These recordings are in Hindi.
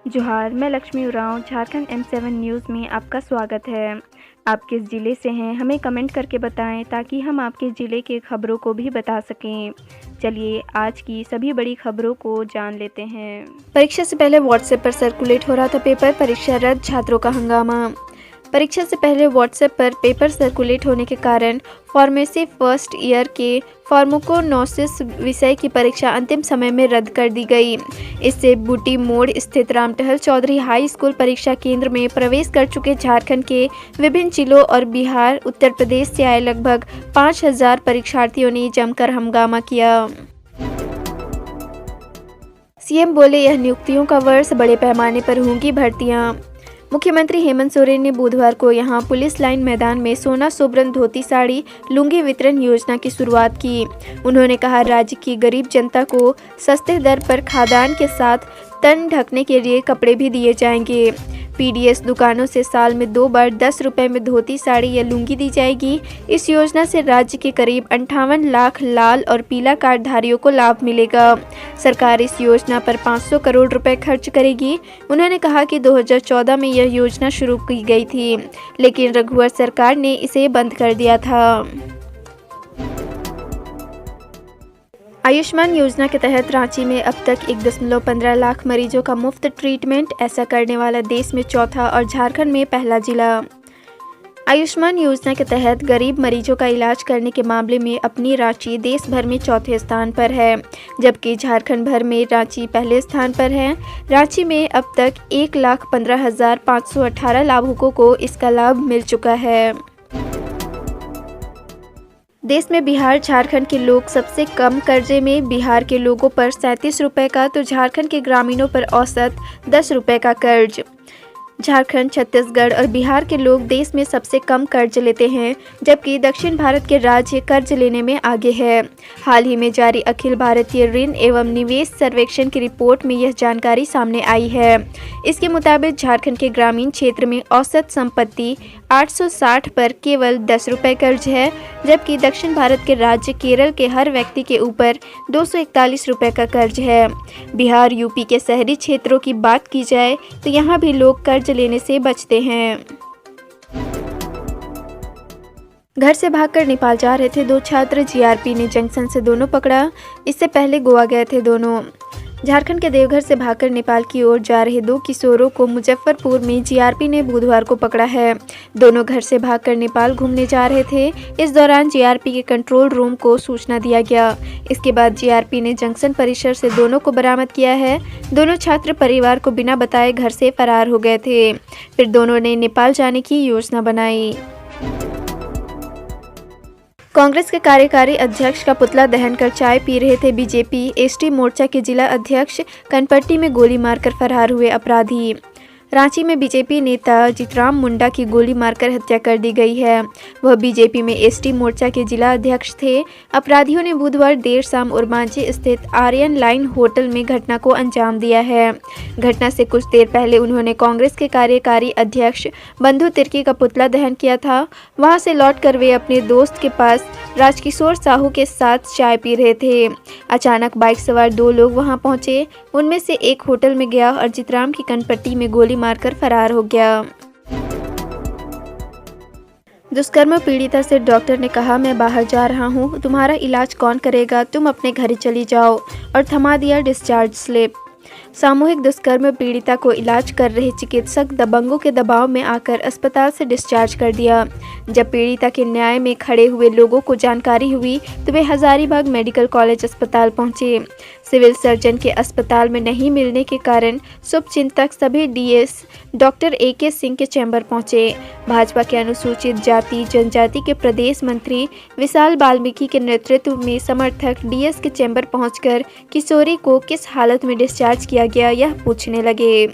जोहार, मैं लक्ष्मी उरांव, झारखंड M7 न्यूज़ में आपका स्वागत है। आप किस ज़िले से हैं, हमें कमेंट करके बताएं ताकि हम आपके ज़िले के खबरों को भी बता सकें। चलिए आज की सभी बड़ी खबरों को जान लेते हैं। परीक्षा से पहले व्हाट्सएप पर सर्कुलेट हो रहा था पेपर, परीक्षा रद्द, छात्रों का हंगामा। परीक्षा से पहले व्हाट्सएप पर पेपर सर्कुलेट होने के कारण फार्मेसी फर्स्ट ईयर के फार्माकोनोसिस विषय की परीक्षा अंतिम समय में रद्द कर दी गई। इससे बूटी मोड़ स्थित रामटहल चौधरी हाई स्कूल परीक्षा केंद्र में प्रवेश कर चुके झारखंड के विभिन्न जिलों और बिहार, उत्तर प्रदेश से आए लगभग 5000 परीक्षार्थियों ने जमकर हंगामा किया। सीएम बोले, यह नियुक्तियों का वर्ष, बड़े पैमाने पर होंगी भर्तियां। मुख्यमंत्री हेमंत सोरेन ने बुधवार को यहां पुलिस लाइन मैदान में सोना सोबरन धोती साड़ी लुंगी वितरण योजना की शुरुआत की। उन्होंने कहा, राज्य की गरीब जनता को सस्ते दर पर खाद्यान्न के साथ तन ढकने के लिए कपड़े भी दिए जाएंगे। पीडीएस दुकानों से साल में 2 बार 10 रुपये में धोती साड़ी या लुंगी दी जाएगी। इस योजना से राज्य के करीब 58 लाख लाल और पीला कार्ड धारियों को लाभ मिलेगा। सरकार इस योजना पर 500 करोड़ रुपए खर्च करेगी। उन्होंने कहा कि 2014 में यह योजना शुरू की गई थी, लेकिन रघुवर सरकार ने इसे बंद कर दिया था। आयुष्मान योजना के तहत रांची में अब तक 1.15 लाख मरीजों का मुफ्त ट्रीटमेंट, ऐसा करने वाला देश में चौथा और झारखंड में पहला जिला। आयुष्मान योजना के तहत गरीब मरीजों का इलाज करने के मामले में अपनी रांची देश भर में चौथे स्थान पर है, जबकि झारखंड भर में रांची पहले स्थान पर है। रांची में अब तक 1,15,518 लाभुकों को इसका लाभ मिल चुका है। देश में बिहार, झारखंड के लोग सबसे कम कर्जे में। बिहार के लोगों पर 37 रुपये का तो झारखंड के ग्रामीणों पर औसत 10 रुपये का कर्ज। झारखंड, छत्तीसगढ़ और बिहार के लोग देश में सबसे कम कर्ज लेते हैं, जबकि दक्षिण भारत के राज्य कर्ज लेने में आगे है। हाल ही में जारी अखिल भारतीय ऋण एवं निवेश सर्वेक्षण की रिपोर्ट में यह जानकारी सामने आई है। इसके मुताबिक झारखंड के ग्रामीण क्षेत्र में औसत संपत्ति 860 पर केवल 10 रुपये कर्ज है, जबकि दक्षिण भारत के राज्य केरल के हर व्यक्ति के ऊपर 241 रुपये का कर्ज है। बिहार, यूपी के शहरी क्षेत्रों की बात की जाए तो यहाँ भी लोग कर्ज लेने से बचते हैं। घर से भागकर नेपाल जा रहे थे 2 छात्र, जीआरपी ने जंक्शन से दोनों पकड़ा। इससे पहले गोवा गए थे दोनों। झारखंड के देवघर से भागकर नेपाल की ओर जा रहे 2 किशोरों को मुजफ्फरपुर में जीआरपी ने बुधवार को पकड़ा है। दोनों घर से भागकर नेपाल घूमने जा रहे थे। इस दौरान जीआरपी के कंट्रोल रूम को सूचना दिया गया। इसके बाद जीआरपी ने जंक्शन परिसर से दोनों को बरामद किया है। दोनों छात्र परिवार को बिना बताए घर से फरार हो गए थे। फिर दोनों ने नेपाल जाने की योजना बनाई। कांग्रेस के कार्यकारी अध्यक्ष का पुतला दहन कर चाय पी रहे थे बीजेपी एसटी मोर्चा के जिला अध्यक्ष। कनपट्टी में गोली मारकर फरार हुए अपराधी। रांची में बीजेपी नेता जीतराम मुंडा की गोली मारकर हत्या कर दी गई है। वह बीजेपी में एसटी मोर्चा के जिला अध्यक्ष थे। अपराधियों ने बुधवार देर शाम उरमांची स्थित आर्यन लाइन होटल में घटना को अंजाम दिया है। घटना से कुछ देर पहले उन्होंने कांग्रेस के कार्यकारी अध्यक्ष बंधु तिर्की का पुतला दहन किया था। वहां से लौटकर वे अपने दोस्त के पास राजकिशोर साहू के साथ चाय पी रहे थे। अचानक बाइक सवार 2 लोग वहां पहुंचे। उनमें से एक होटल में गया और जीतराम की कनपट्टी में गोली मारकर फरार हो गया। दुष्कर्म पीड़िता से डॉक्टर ने कहा, मैं बाहर जा रहा हूं, तुम्हारा इलाज कौन करेगा, तुम अपने घर चली जाओ, और थमा दिया डिस्चार्ज स्लिप। सामूहिक दुष्कर्म पीड़िता को इलाज कर रहे चिकित्सक दबंगों के दबाव में आकर अस्पताल से डिस्चार्ज कर दिया। जब पीड़िता के न्याय में खड़े हुए लोगों को जानकारी हुई तो वे हजारीबाग मेडिकल कॉलेज अस्पताल पहुंचे। सिविल सर्जन के अस्पताल में नहीं मिलने के कारण शुभचिंतक सभी डीएस डॉक्टर AK सिंह के चैम्बर पहुंचे। भाजपा के अनुसूचित जाति जनजाति के प्रदेश मंत्री विशाल बाल्मीकि के नेतृत्व में समर्थक डीएस के चैम्बर पहुंचकर किशोरी को किस हालत में डिस्चार्ज किया गया यह पूछने लगे।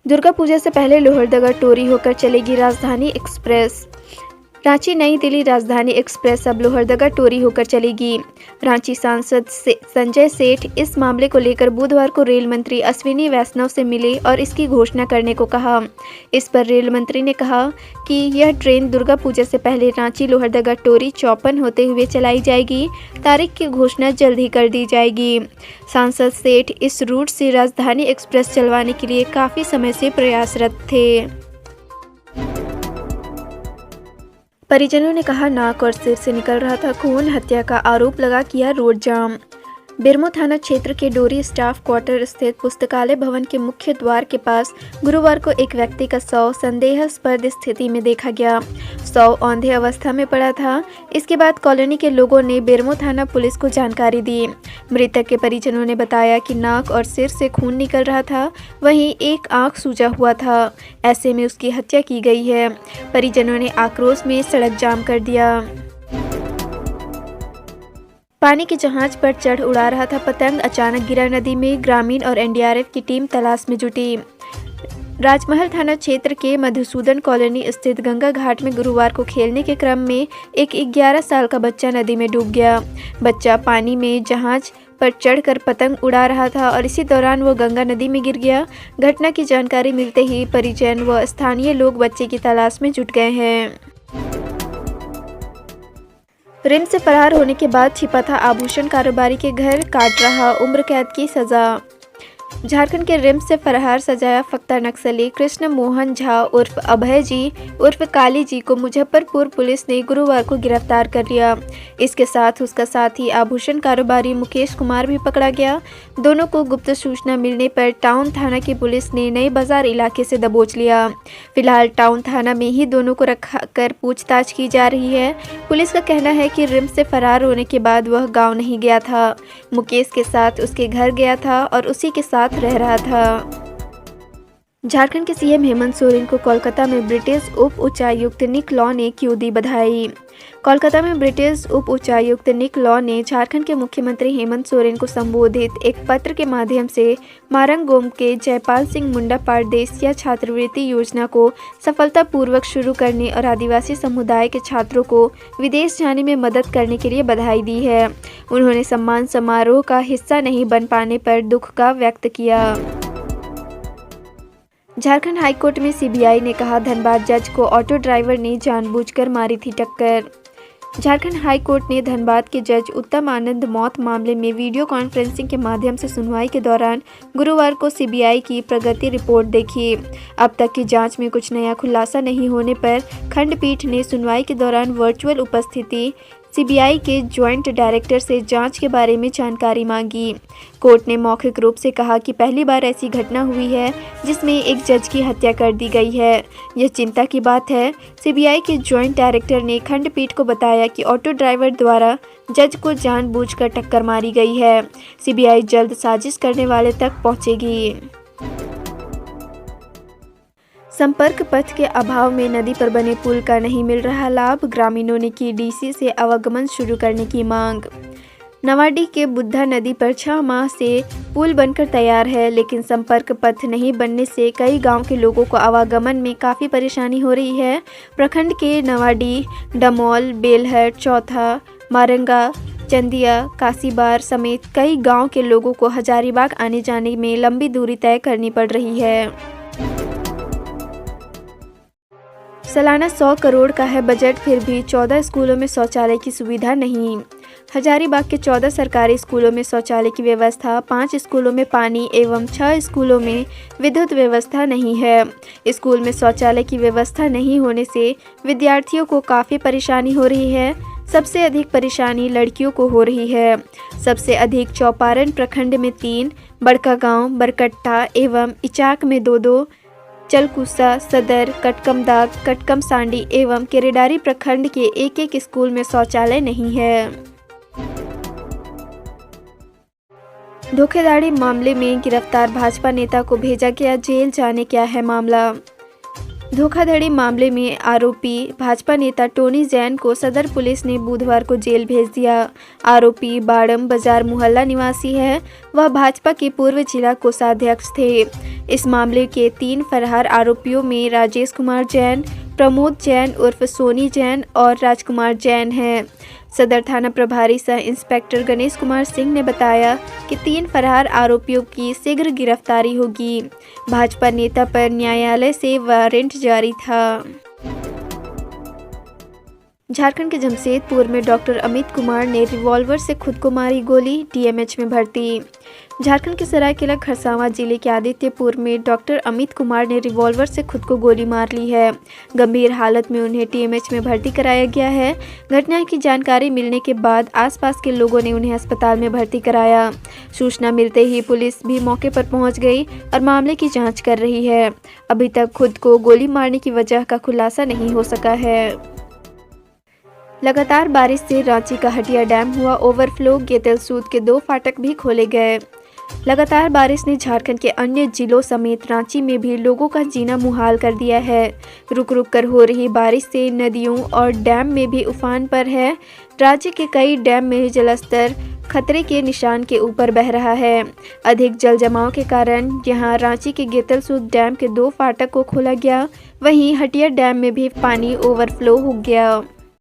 दुर्गा पूजा से पहले लोहरदगा टोरी होकर चलेगी राजधानी एक्सप्रेस। रांची नई दिल्ली राजधानी एक्सप्रेस अब लोहरदगा टोरी होकर चलेगी। रांची सांसद संजय सेठ इस मामले को लेकर बुधवार को रेल मंत्री अश्विनी वैष्णव से मिले और इसकी घोषणा करने को कहा। इस पर रेल मंत्री ने कहा कि यह ट्रेन दुर्गा पूजा से पहले रांची लोहरदगा टोरी चौपन होते हुए चलाई जाएगी। तारीख की घोषणा जल्द ही कर दी जाएगी। सांसद सेठ इस रूट से राजधानी एक्सप्रेस चलवाने के लिए काफ़ी समय से प्रयासरत थे। परिजनों ने कहा नाक और सिर से निकल रहा था खून, हत्या का आरोप लगा किया रोड जाम। बेरमो थाना क्षेत्र के डोरी स्टाफ क्वार्टर स्थित पुस्तकालय भवन के मुख्य द्वार के पास गुरुवार को एक व्यक्ति का शव संदेहास्पद स्थिति में देखा गया। शव औंधे अवस्था में पड़ा था। इसके बाद कॉलोनी के लोगों ने बेरमो थाना पुलिस को जानकारी दी। मृतक के परिजनों ने बताया कि नाक और सिर से खून निकल रहा था, वहीं एक आंख सूजा हुआ था। ऐसे में उसकी हत्या की गई है। परिजनों ने आक्रोश में सड़क जाम कर दिया। पानी के जहाज पर चढ़ उड़ा रहा था पतंग, अचानक गिरा नदी में। ग्रामीण और एनडीआरएफ की टीम तलाश में जुटी। राजमहल थाना क्षेत्र के मधुसूदन कॉलोनी स्थित गंगा घाट में गुरुवार को खेलने के क्रम में एक 11 साल का बच्चा नदी में डूब गया। बच्चा पानी में जहाज पर चढ़कर पतंग उड़ा रहा था और इसी दौरान वो गंगा नदी में गिर गया। घटना की जानकारी मिलते ही परिजन व स्थानीय लोग बच्चे की तलाश में जुट गए हैं। रिम्स से फरार होने के बाद छिपा था आभूषण कारोबारी के घर, काट रहा उम्र कैद की सजा। झारखंड के रिम्स से फरार सजाया फक्ता नक्सली कृष्ण मोहन झा उर्फ अभय जी उर्फ काली जी को मुजफ्फरपुर पुलिस ने गुरुवार को गिरफ्तार कर लिया। इसके साथ उसका साथी आभूषण कारोबारी मुकेश कुमार भी पकड़ा गया। दोनों को गुप्त सूचना मिलने पर टाउन थाना की पुलिस ने नए बाजार इलाके से दबोच लिया। फिलहाल टाउन थाना में ही दोनों को रखा कर पूछताछ की जा रही है। पुलिस का कहना है कि रिम्स से फरार होने के बाद वह गाँव नहीं गया था, मुकेश के साथ उसके घर गया था और उसी के साथ रह रहा था। झारखंड के सीएम हेमंत सोरेन को कोलकाता में ब्रिटिश उप उच्चायुक्त निक लॉ ने क्यों दी बधाई। कोलकाता में ब्रिटिश उप उच्चायुक्त निक लॉ ने झारखंड के मुख्यमंत्री हेमंत सोरेन को संबोधित एक पत्र के माध्यम से मारंगगोम के जयपाल सिंह मुंडा पारदेसिया छात्रवृत्ति योजना को सफलतापूर्वक शुरू करने और आदिवासी समुदाय के छात्रों को विदेश जाने में मदद करने के लिए बधाई दी है। उन्होंने सम्मान समारोह का हिस्सा नहीं बन पाने पर दुख का व्यक्त किया। झारखंड हाईकोर्ट में सीबीआई ने कहा धनबाद जज को ऑटो ड्राइवर ने जानबूझकर मारी थी टक्कर। झारखंड हाईकोर्ट ने धनबाद के जज उत्तम आनंद मौत मामले में वीडियो कॉन्फ्रेंसिंग के माध्यम से सुनवाई के दौरान गुरुवार को सीबीआई की प्रगति रिपोर्ट देखी। अब तक की जांच में कुछ नया खुलासा नहीं होने पर खंडपीठ ने सुनवाई के दौरान वर्चुअल उपस्थिति सीबीआई के ज्वाइंट डायरेक्टर से जांच के बारे में जानकारी मांगी। कोर्ट ने मौखिक रूप से कहा कि पहली बार ऐसी घटना हुई है जिसमें एक जज की हत्या कर दी गई है। यह चिंता की बात है। सीबीआई के ज्वाइंट डायरेक्टर ने खंडपीठ को बताया कि ऑटो ड्राइवर द्वारा जज को जानबूझकर टक्कर मारी गई है। सीबीआई जल्द साजिश करने वाले तक पहुंचेगी। संपर्क पथ के अभाव में नदी पर बने पुल का नहीं मिल रहा लाभ। ग्रामीणों ने की डीसी से आवागमन शुरू करने की मांग। नवाडी के बुद्धा नदी पर 6 माह से पुल बनकर तैयार है, लेकिन संपर्क पथ नहीं बनने से कई गांव के लोगों को आवागमन में काफ़ी परेशानी हो रही है। प्रखंड के नवाडी, डमोल, बेलहर, चौथा, मारंगा, चंदिया, कासीबार समेत कई गांव के लोगों को हजारीबाग आने जाने में लंबी दूरी तय करनी पड़ रही है। सालाना 100 करोड़ का है बजट, फिर भी 14 स्कूलों में शौचालय की सुविधा नहीं। हजारीबाग के 14 सरकारी स्कूलों में शौचालय की व्यवस्था, 5 स्कूलों में पानी एवं 6 स्कूलों में विद्युत व्यवस्था नहीं है। स्कूल में शौचालय की व्यवस्था नहीं होने से विद्यार्थियों को काफ़ी परेशानी हो रही है। सबसे अधिक परेशानी लड़कियों को हो रही है। सबसे अधिक चौपारण प्रखंड में 3, बड़कागांव, बरकट्टा एवं इचाक में 2-2, चलकुसा, सदर, कटकमदाग, कटकम सांडी एवं केरेडारी प्रखंड के एक स्कूल में शौचालय नहीं है। धोखाधड़ी मामले में गिरफ्तार भाजपा नेता को भेजा गया जेल, जाने क्या है मामला। धोखाधड़ी मामले में आरोपी भाजपा नेता टोनी जैन को सदर पुलिस ने बुधवार को जेल भेज दिया। आरोपी बाड़म बाजार मोहल्ला निवासी है। वह भाजपा के पूर्व जिला कोषाध्यक्ष थे। इस मामले के 3 फरार आरोपियों में राजेश कुमार जैन, प्रमोद जैन उर्फ सोनी जैन और राजकुमार जैन हैं। सदर थाना प्रभारी सह इंस्पेक्टर गणेश कुमार सिंह ने बताया कि 3 फरार आरोपियों की शीघ्र गिरफ्तारी होगी। भाजपा नेता पर न्यायालय से वारंट जारी था। झारखंड के जमशेदपुर में डॉक्टर अमित कुमार ने रिवॉल्वर से खुद को मारी गोली, डीएमएच में भर्ती। झारखंड के सरायकेला खरसावां जिले के आदित्यपुर में डॉक्टर अमित कुमार ने रिवॉल्वर से खुद को गोली मार ली है। गंभीर हालत में उन्हें टीएमएच में भर्ती कराया गया है। घटना की जानकारी मिलने के बाद आसपास के लोगों ने उन्हें अस्पताल में भर्ती कराया। सूचना मिलते ही पुलिस भी मौके पर पहुंच गई और मामले की जाँच कर रही है। अभी तक खुद को गोली मारने की वजह का खुलासा नहीं हो सका है। लगातार बारिश से रांची का हटिया डैम हुआ ओवरफ्लो, गेतलसूद के 2 फाटक भी खोले गए। लगातार बारिश ने झारखंड के अन्य जिलों समेत रांची में भी लोगों का जीना मुहाल कर दिया है। रुक रुक कर हो रही बारिश से नदियों और डैम में भी उफान पर है। राज्य के कई डैम में जलस्तर खतरे के निशान के ऊपर बह रहा है। अधिक जल जमाव के कारण यहां रांची के गेतलसूद डैम के 2 फाटक को खोला गया, वहीं हटिया डैम में भी पानी ओवरफ्लो हो गया।